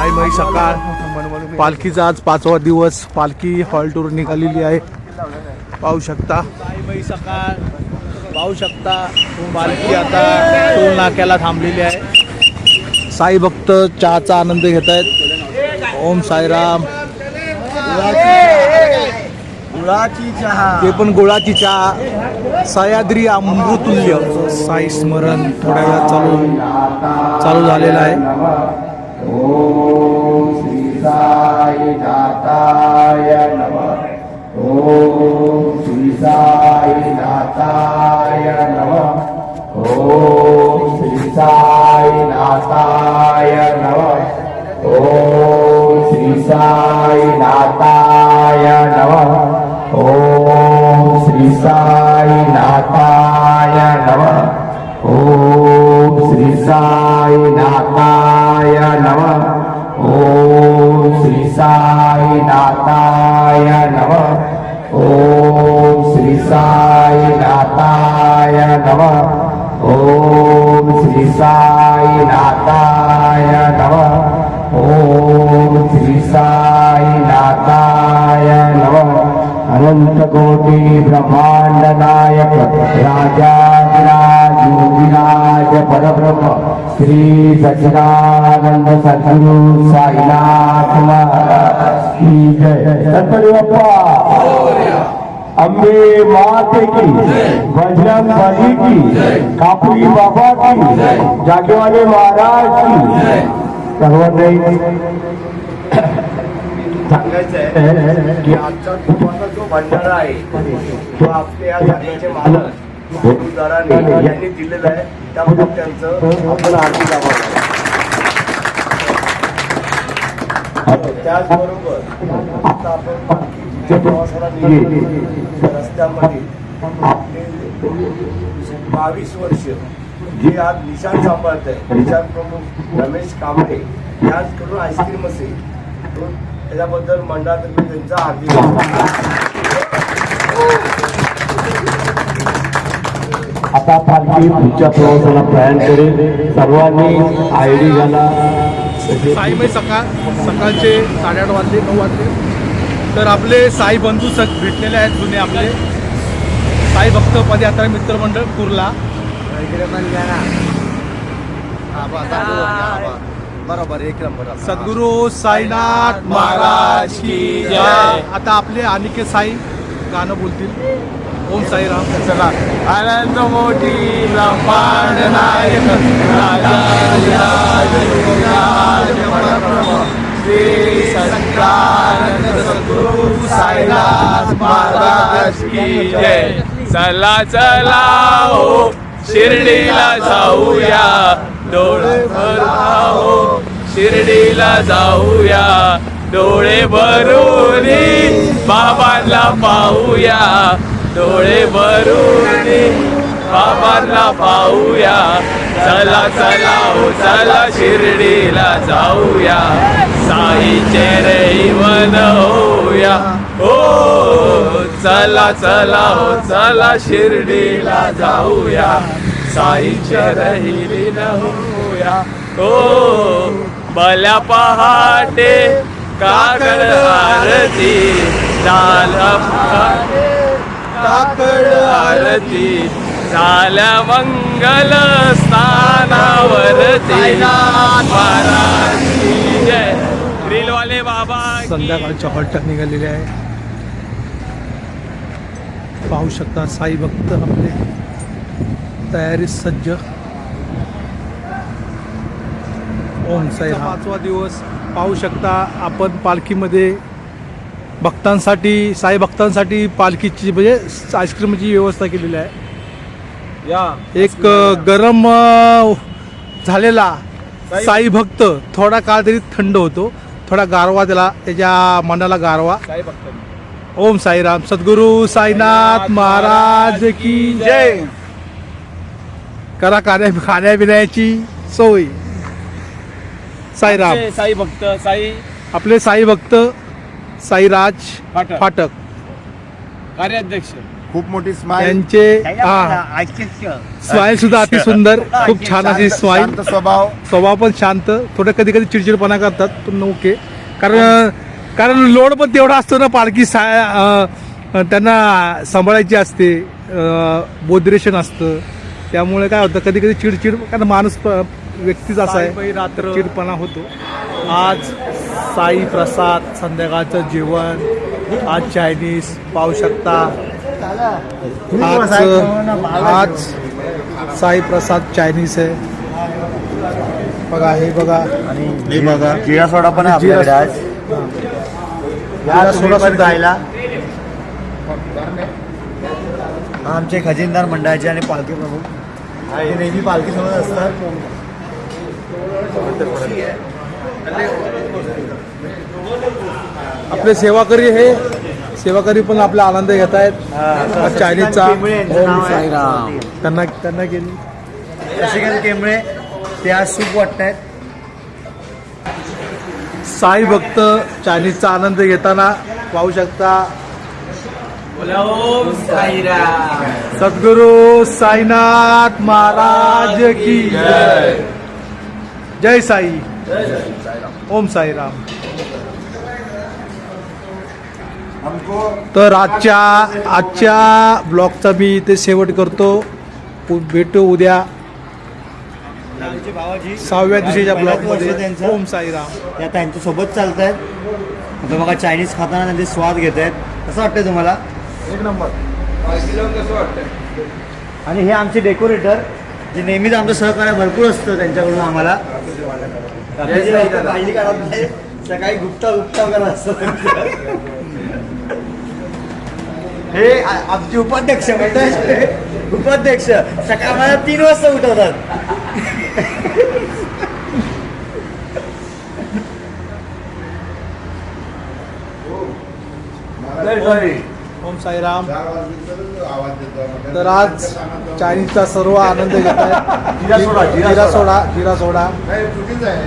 साईमय सकाळ पालखीचा आज 5वा दिवस पालखी हॉल टूर निघालेली आहे. पाहू शकता साईमय सकाळ पाहू शकता पालखी आता टोल नाक्याला थांबलेली आहे. साई भक्त चहाचा आनंद घेत आहेत. ओम साईराम. गुळाची चहा ते पण गुळाची चहा. सह्याद्री अमृतुल्य साई स्मरण थोड्या वेळात चालू झालेलं आहे. ओम श्री साई नाथाय नमः. ओम श्री साई नाथाय नमः. ओम श्री साई नाथाय नमः. ओम श्री साई नाथाय नमः. ओम श्री साई नाथाय नमः. ओम श्री साई नाथाय नमः. ओम श्री साई नाथाय नमः. ओम श्री साई नाथाय नमः. ओम श्री साई नाथाय नमः. ओम श्री साई नाथाय नमः. अनंत कोटि ब्रह्मांड नायक राजाधिराज योगिराज परब्रह्म श्री सच्चिदानंद सद्गुरु साईनाथ महाराज की जय. गणपती बाप्पा. अंबे माते की, बजरंग बली की, कापडी बाबा की, जागेवाले महाराज की. सर्वांनी सांगायचं आहे की आजचा तुमचा जो भंडारा आहे तो आपल्या या जागेचे मालक गुरुदारांनी यांनी दिलेला आहे. त्याबद्दल त्यांचं आपण आरती गावाला. त्याचबरोबर आता आपण पालखीच्या प्रवासाला निघेल रस्त्यामध्ये आपले 22 वर्ष जे आज निशाण सांभाळत आहे निशाण प्रमुख रमेश कांबळे याचकडून आईस्क्रीम असेल त्याच्याबद्दल मंडळातर्फे त्यांचा हार्दिक आता पालखी पुढच्या प्रवासाला प्रयाण करेल. सर्वांनी आयडी घाला. साईमय सकाळचे 8:30 वाजले 9 वाजले तर आपले साई बंधू भेटलेले आहेत जुने आपले साई भक्त पदयात्रा मित्रमंडळ कुर्ला. बरोबर एक नंबर. सद्गुरु साईनाथ महाराज की जय. आता आपले अनिकेत साई गाणं बोलतील. ओम साईराम. चला. आनंद मोठी ब्रह्मांड नायक राजाधिराज योगिराज परब्रह्म श्री सच्चिदानंद सद्गुरु साईनाथ महाराज की जय. चला चला हो शिर्डीला जाऊया डोळे भरून शिर्डीला जाऊया डोळे भरून बाबांना पाहूया डोळे भरून बाबांना पाहूया. चला चला हो चला शिर्डीला जाऊया साईचे रहिवन होऊया. हो चला चला हो चला शिर्डीला जाऊया साईचे रहिलीन होऊया. हो भल्या पहाटे काकड आरती झाला पहाटे काकड आरती झाल्या मंगल स्थानावरती महाराज की जय. रीलवाले बाबा संध्याकाळच्या हॉल्ट निघालेले आहे. पाहू शकता साई भक्त आपले तयारी सज्ज. ओम साई. 5वा दिवस पाहू शकता आपण पालखीमध्ये भक्तांसाठी साई भक्तांसाठी पालखीची म्हणजे आईस्क्रीमची व्यवस्था केलेली आहे. एक गरम झालेला साई भक्त थोडा काळ तरी थंड होतो. थोडा गारवा त्याला त्याच्या मनाला गारवा. ओम साईराम. सद्गुरु साईनाथ महाराज की जय. करा खाण्यापिण्याची सोय. साईराम. साई भक्त साई आपले साई भक्त साईराज फाटक कार्याध्यक्ष खूप मोठी स्माईल, त्यांचे हा स्माईल सुद्धा अति सुंदर, खूप छान अशी स्माईल. शांत स्वभाव. स्वभाव पण शांत, थोडं कधी कधी चिडचिडपणा करतात पण ओके. कारण लोड पण तेवढा असतो ना, पालखी त्यांना सांभाळायची असते, बोधरेशन असतं, त्यामुळे काय होतं कधी कधी चिडचिड, कारण माणूस व्यक्तीच असा आहे, रात्र चिडपणा होतो. आज साई प्रसाद संध्याकाळचं जेवण, आज चायनीज पाहू शकता. आज साई प्रसाद चायनीज आहे बघा, हे बघा. आणि हे बघा जिरा सोडा पण आहे आपल्याकडे आज. जिरा सोडा सुद्धा आहे. आमचे खजिनदार मंडळाचे आणि पालखी प्रमुख ते नेहमी पालखी सोबत असतात. आपले सेवाकरी हे सेवाकरी पण आपला आनंद घेत आहेत चायनीजचा. त्यांना केली शशिकांत केंबळे ते आज सूप वाटतायत. साई भक्त चायनीजचा आनंद घेताना पाहू शकता. सद्गुरु साईनाथ महाराज की जय. जय साई. ओम साईराम. तर आजच्या ब्लॉगचा मी इथे शेवट करतो. भेटू उद्या आमचे भावाजी 6व्या दिवशीच्या ब्लॉगमध्ये. त्यांचं ओम साईराम. त्या त्यांच्यासोबत चालत आहेत. आता बघा चायनीज खाताना त्यांचे स्वाद घेत आहेत. कसं वाटतंय तुम्हाला? एक नंबर. आणि हे आमचे डेकोरेटर जे नेहमीच आमचं सहकार्य भरपूर असतं त्यांच्याकडून आम्हाला. काळजी करत नाही. सकाळी गुप्ता करत असतं. हे आमचे उपाध्यक्ष उपाध्यक्ष सकाळी आम्हाला 3 वाजता उठवतात. ओम साईराम. तर आज चायनीजचा सर्व आनंद घेत आहेत. जिरा सोडा. चुकीच आहे.